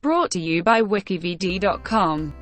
Brought to you by WikiVidi.com.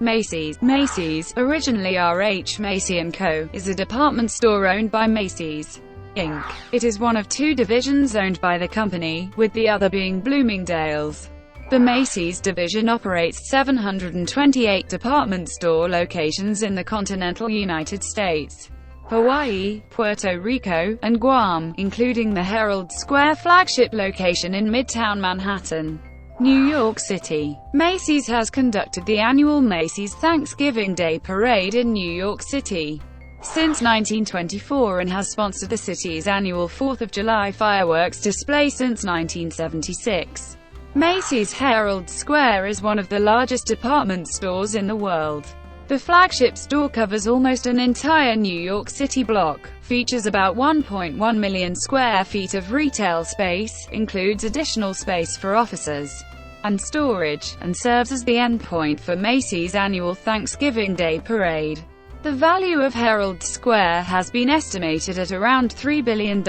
Macy's. Macy's, originally R.H. Macy & Co., is a department store owned by Macy's, Inc. It is one of two divisions owned by the company, with the other being Bloomingdale's. The Macy's division operates 728 department store locations in the continental United States, Hawaii, Puerto Rico, and Guam, including the Herald Square flagship location in Midtown Manhattan, New York City. Macy's has conducted the annual Macy's Thanksgiving Day Parade in New York City since 1924 and has sponsored the city's annual 4th of July fireworks display since 1976. Macy's Herald Square is one of the largest department stores in the world. The flagship store covers almost an entire New York City block, features about 1.1 million square feet of retail space, includes additional space for offices and storage, and serves as the endpoint for Macy's annual Thanksgiving Day Parade. The value of Herald Square has been estimated at around $3 billion.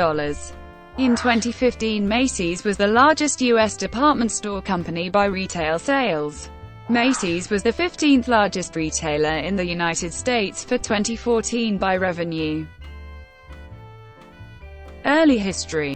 In 2015, Macy's was the largest U.S. department store company by retail sales. Macy's was the 15th largest retailer in the United States for 2014 by revenue. Early history.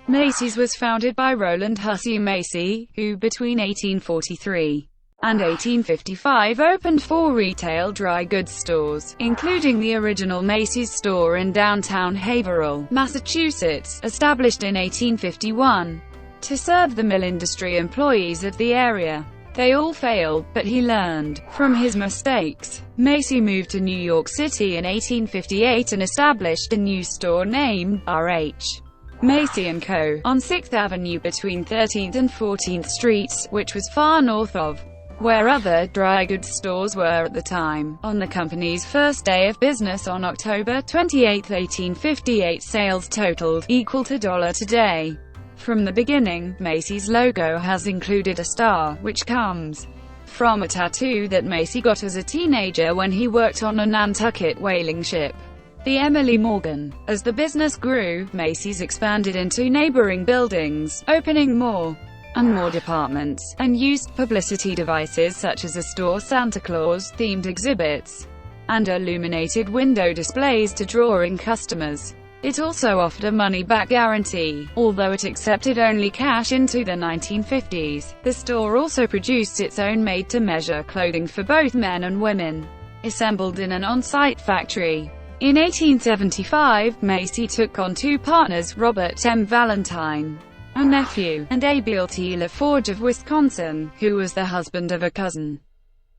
Macy's was founded by Roland Hussey Macy, who between 1843 and 1855 opened 4 retail dry goods stores, including the original Macy's store in downtown Haverhill, Massachusetts, established in 1851. To serve the mill industry employees of the area. They all failed, but he learned from his mistakes. Macy moved to New York City in 1858 and established a new store named R.H. Macy & Co. on 6th Avenue between 13th and 14th Streets, which was far north of where other dry goods stores were at the time. On the company's first day of business on October 28, 1858, sales totaled equal to $1 today. From the beginning, Macy's logo has included a star, which comes from a tattoo that Macy got as a teenager when he worked on a Nantucket whaling ship, the Emily Morgan. As the business grew, Macy's expanded into neighboring buildings, opening more and more departments, and used publicity devices such as a store Santa Claus-themed exhibits and illuminated window displays to draw in customers. It also offered a money-back guarantee, although it accepted only cash into the 1950s. The store also produced its own made-to-measure clothing for both men and women, assembled in an on-site factory. In 1875, Macy took on 2 partners, Robert M. Valentine, a nephew, and Abiel T. LaForge of Wisconsin, who was the husband of a cousin.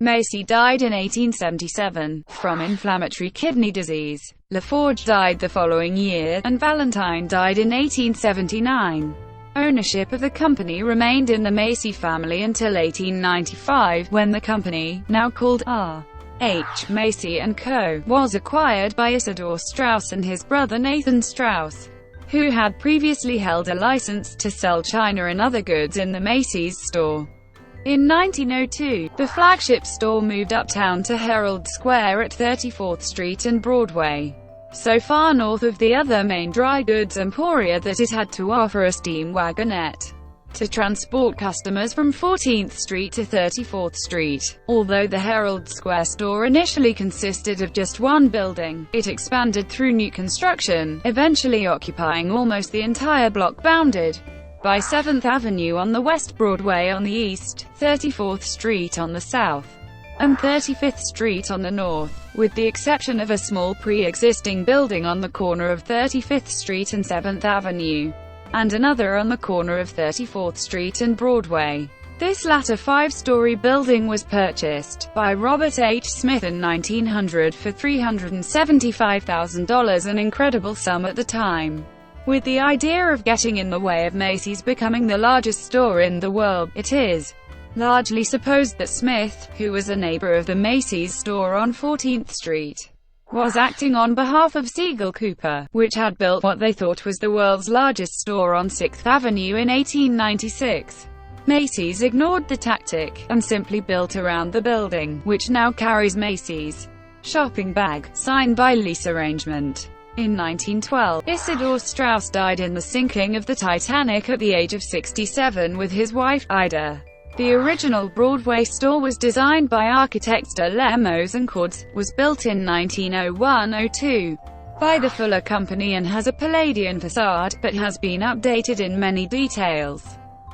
Macy died in 1877, from inflammatory kidney disease. LaForge died the following year, and Valentine died in 1879. Ownership of the company remained in the Macy family until 1895, when the company, now called R.H. Macy & Co., was acquired by Isidor Straus and his brother Nathan Straus, who had previously held a license to sell china and other goods in the Macy's store. In 1902, the flagship store moved uptown to Herald Square at 34th Street and Broadway, so far north of the other main dry goods emporia that it had to offer a steam wagonette to transport customers from 14th Street to 34th Street. Although the Herald Square store initially consisted of just one building, it expanded through new construction, eventually occupying almost the entire block bounded by 7th Avenue on the west, Broadway on the east, 34th Street on the south, and 35th Street on the north, with the exception of a small pre-existing building on the corner of 35th Street and 7th Avenue, and another on the corner of 34th Street and Broadway. This latter 5-story building was purchased by Robert H. Smith in 1900 for $375,000, an incredible sum at the time. With the idea of getting in the way of Macy's becoming the largest store in the world, it is largely supposed that Smith, who was a neighbor of the Macy's store on 14th Street, was acting on behalf of Siegel Cooper, which had built what they thought was the world's largest store on 6th Avenue in 1896. Macy's ignored the tactic, and simply built around the building, which now carries Macy's shopping bag, sign by lease arrangement. In 1912, Isidor Straus died in the sinking of the Titanic at the age of 67 with his wife, Ida. The original Broadway store was designed by architects de Lemos and Cordes, was built in 1901–02 by the Fuller Company and has a Palladian facade, but has been updated in many details.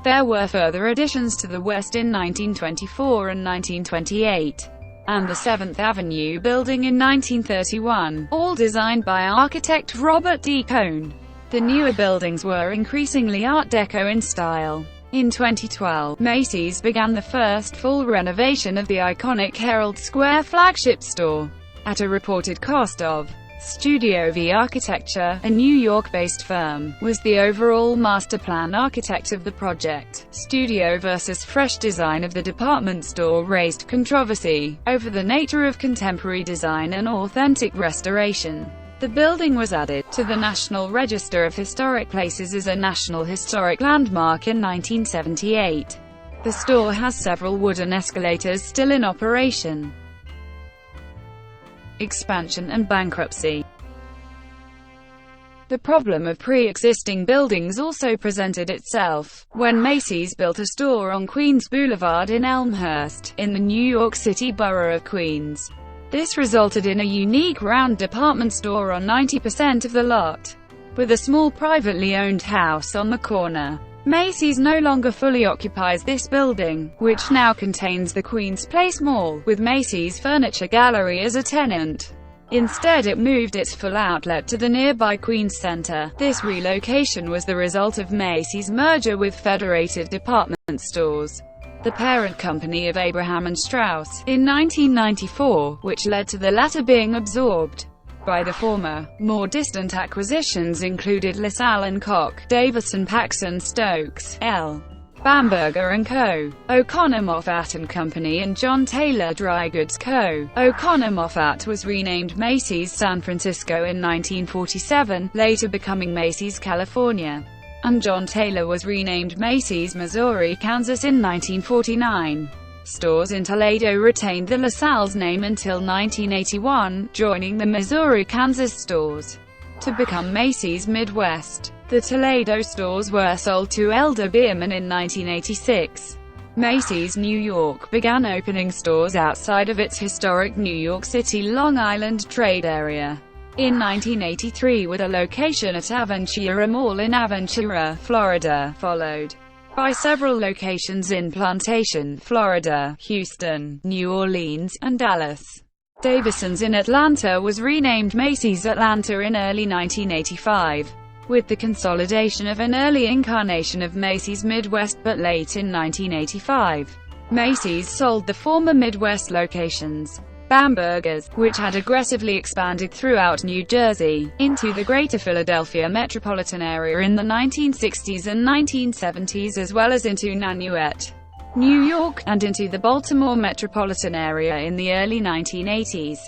There were further additions to the West in 1924 and 1928. And the 7th Avenue building in 1931, all designed by architect Robert D. Cohn. The newer buildings were increasingly Art Deco in style. In 2012, Macy's began the first full renovation of the iconic Herald Square flagship store, at a reported cost of Studio V Architecture, a New York-based firm, was the overall master plan architect of the project. Studio versus fresh design of the department store raised controversy over the nature of contemporary design and authentic restoration. The building was added to the National Register of Historic Places as a National Historic Landmark in 1978. The store has several wooden escalators still in operation. Expansion and bankruptcy. The problem of pre-existing buildings also presented itself when Macy's built a store on Queens Boulevard in Elmhurst, in the New York City borough of Queens. This resulted in a unique round department store on 90% of the lot, with a small privately owned house on the corner. Macy's no longer fully occupies this building, which now contains the Queens Place Mall, with Macy's Furniture Gallery as a tenant. Instead it moved its full outlet to the nearby Queens Center. This relocation was the result of Macy's merger with Federated Department Stores, the parent company of Abraham and Straus, in 1994, which led to the latter being absorbed by the former. More distant acquisitions included LaSalle & Koch, Davison Paxson Stokes, L. Bamberger & Co., O'Connor Moffat & Company and John Taylor Dry Goods Co. O'Connor Moffat was renamed Macy's San Francisco in 1947, later becoming Macy's California, and John Taylor was renamed Macy's Missouri, Kansas in 1949. Stores in Toledo retained the LaSalle's name until 1981, joining the Missouri, Kansas stores to become Macy's Midwest. The Toledo stores were sold to Elder Beerman in 1986. Macy's New York began opening stores outside of its historic New York City Long Island trade area in 1983 with a location at Aventura Mall in Aventura, Florida, followed by several locations in Plantation, Florida, Houston, New Orleans, and Dallas. Davison's in Atlanta was renamed Macy's Atlanta in early 1985, with the consolidation of an early incarnation of Macy's Midwest, but late in 1985, Macy's sold the former Midwest locations, Bamberger's, which had aggressively expanded throughout New Jersey, into the greater Philadelphia metropolitan area in the 1960s and 1970s as well as into Nanuet, New York, and into the Baltimore metropolitan area in the early 1980s.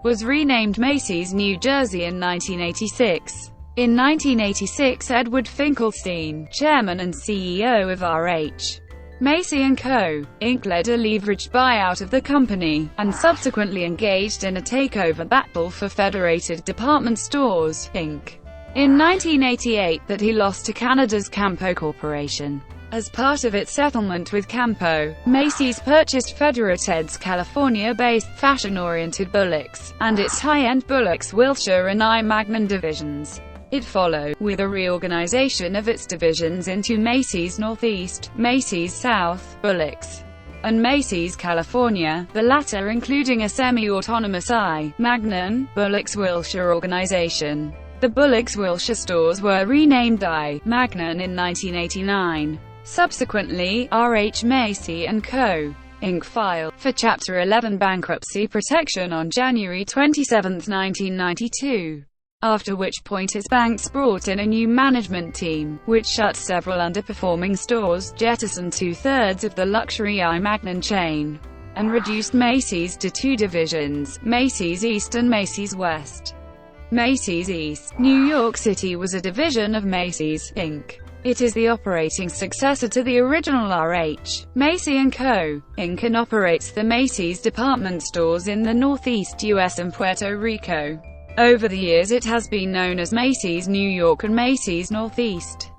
Was renamed Macy's New Jersey in 1986. In 1986, Edward Finkelstein, chairman and CEO of R.H. Macy & Co., Inc. led a leveraged buyout of the company, and subsequently engaged in a takeover battle for Federated Department Stores, Inc. in 1988 that he lost to Canada's Campo Corporation. As part of its settlement with Campo, Macy's purchased Federated's California-based fashion-oriented Bullocks, and its high-end Bullocks Wilshire and I. Magnin divisions. It followed, with a reorganization of its divisions into Macy's Northeast, Macy's South, Bullocks, and Macy's California, the latter including a semi-autonomous I. Magnin, Bullocks Wilshire organization. The Bullocks Wilshire stores were renamed I. Magnin in 1989. Subsequently, R.H. Macy & Co., Inc. filed for Chapter 11 bankruptcy protection on January 27, 1992. After which point its banks brought in a new management team, which shut several underperforming stores, jettisoned two-thirds of the luxury I. Magnin chain, and reduced Macy's to two divisions, Macy's East and Macy's West. Macy's East, New York City was a division of Macy's, Inc. It is the operating successor to the original R.H. Macy & Co., Inc. and operates the Macy's department stores in the Northeast U.S. and Puerto Rico. Over the years it has been known as Macys New York and Macys Northeast.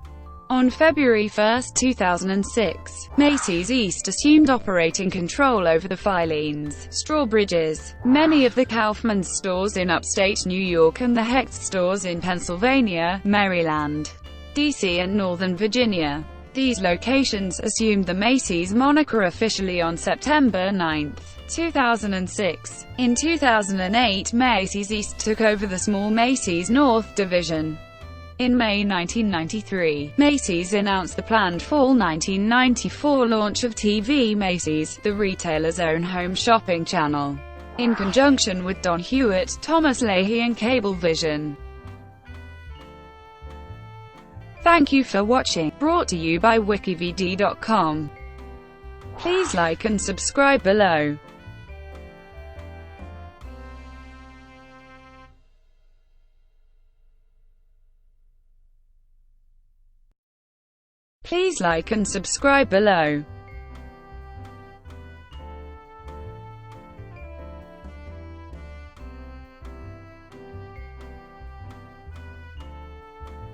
On February 1, 2006, Macys East assumed operating control over the Filene's Strawbridge's, many of the Kaufmann's stores in upstate New York and the Hecht's stores in Pennsylvania, Maryland, D.C. and Northern Virginia. These locations assumed the Macys moniker officially on September 9, 2006. In 2008, Macys East took over the small Macys North division. In May 1993, Macys announced the planned fall 1994 launch of TV Macys, the retailer's own home shopping channel, in conjunction with Don Hewitt, Thomas Leahy and Cablevision. Thank you for watching, brought to you by WikiVidi.com. Please like and subscribe below. Please like and subscribe below.